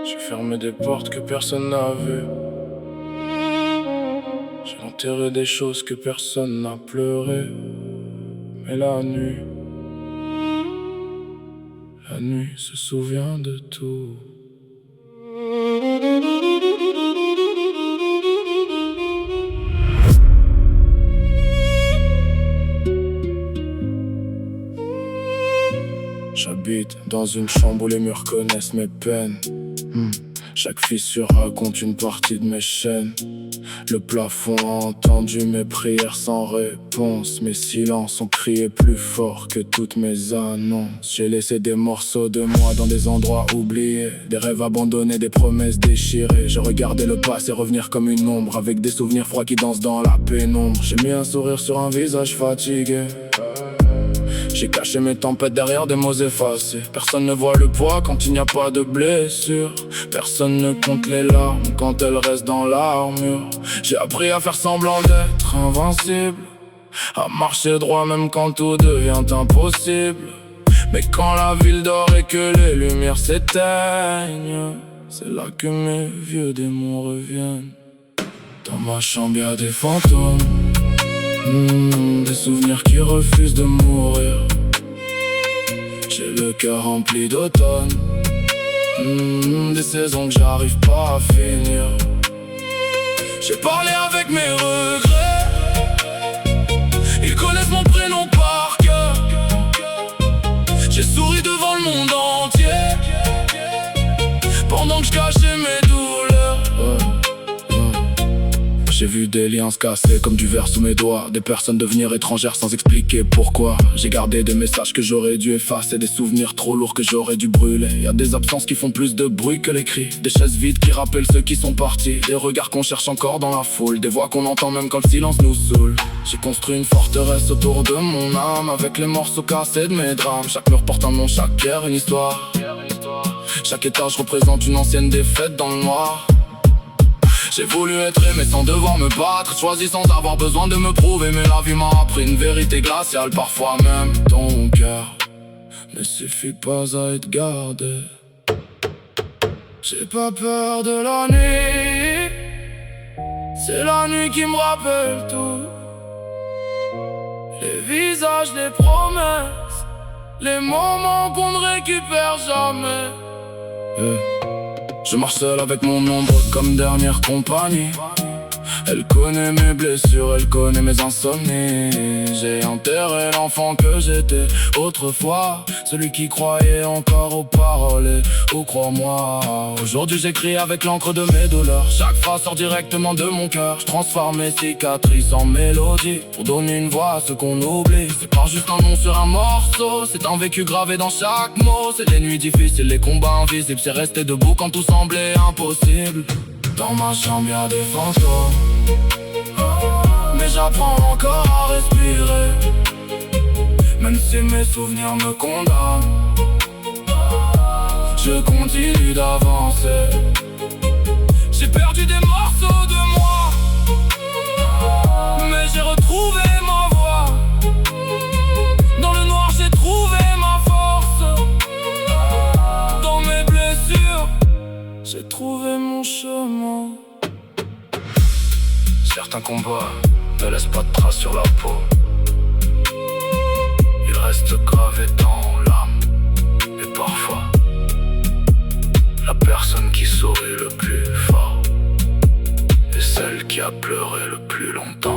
J'ai fermé des portes que personne n'a vues. J'ai enterré des choses que personne n'a pleuré. Mais la nuit se souvient de tout. J'habite dans une chambre où les murs connaissent mes peines. Chaque fissure raconte une partie de mes chaînes. Le plafond a entendu mes prières sans réponse. Mes silences ont crié plus fort que toutes mes annonces. J'ai laissé des morceaux de moi dans des endroits oubliés, des rêves abandonnés, des promesses déchirées. J'ai regardé le passé revenir comme une ombre, avec des souvenirs froids qui dansent dans la pénombre. J'ai mis un sourire sur un visage fatigué. J'ai caché mes tempêtes derrière des mots effacés. Personne ne voit le poids quand il n'y a pas de blessure. Personne ne compte les larmes quand elles restent dans l'armure. J'ai appris à faire semblant d'être invincible, à marcher droit même quand tout devient impossible. Mais quand la ville dort et que les lumières s'éteignent, c'est là que mes vieux démons reviennent. Dans ma chambre y'a des fantômes, des souvenirs qui refusent de mourir. J'ai le cœur rempli d'automne, des saisons que j'arrive pas à finir. J'ai parlé avec mes regrets, ils connaissent mon prénom par cœur. J'ai souri devant le monde entier, pendant que je cachais mes douleurs. J'ai vu des liens se casser comme du verre sous mes doigts, des personnes devenir étrangères sans expliquer pourquoi. J'ai gardé des messages que j'aurais dû effacer, des souvenirs trop lourds que j'aurais dû brûler. Y'a des absences qui font plus de bruit que les cris, des chaises vides qui rappellent ceux qui sont partis, des regards qu'on cherche encore dans la foule, des voix qu'on entend même quand le silence nous saoule. J'ai construit une forteresse autour de mon âme, avec les morceaux cassés de mes drames. Chaque mur porte un nom, chaque pierre une histoire. Chaque étage représente une ancienne défaite dans le noir. J'ai voulu être aimé sans devoir me battre, choisi sans avoir besoin de me prouver. Mais la vie m'a appris une vérité glaciale, parfois même ton cœur ne suffit pas à être gardé. J'ai pas peur de la nuit, c'est la nuit qui me rappelle tout. Les visages, les promesses, les moments qu'on ne récupère jamais. Je marche seul avec mon ombre comme dernière compagnie. Elle connaît mes blessures, elle connaît mes insomnies. J'ai enterré l'enfant que j'étais autrefois, celui qui croyait encore aux paroles et aux crois-moi. Aujourd'hui j'écris avec l'encre de mes douleurs, chaque phrase sort directement de mon cœur. Je transforme mes cicatrices en mélodie, pour donner une voix à ce qu'on oublie. C'est pas juste un nom sur un morceau, c'est un vécu gravé dans chaque mot. C'est les nuits difficiles, les combats invisibles, c'est rester debout quand tout semblait impossible. Dans ma chambre y'a des fantômes, mais j'apprends encore à respirer. Même si mes souvenirs me condamnent, je continue d'avancer. J'ai perdu des morceaux de moi, mais j'ai retrouvé ma voix. Dans le noir j'ai trouvé ma force, dans mes blessures j'ai trouvé mon chemin. Certains combats ne laissent pas de traces sur la peau, ils restent gravés dans l'âme. Et parfois, la personne qui sourit le plus fort est celle qui a pleuré le plus longtemps.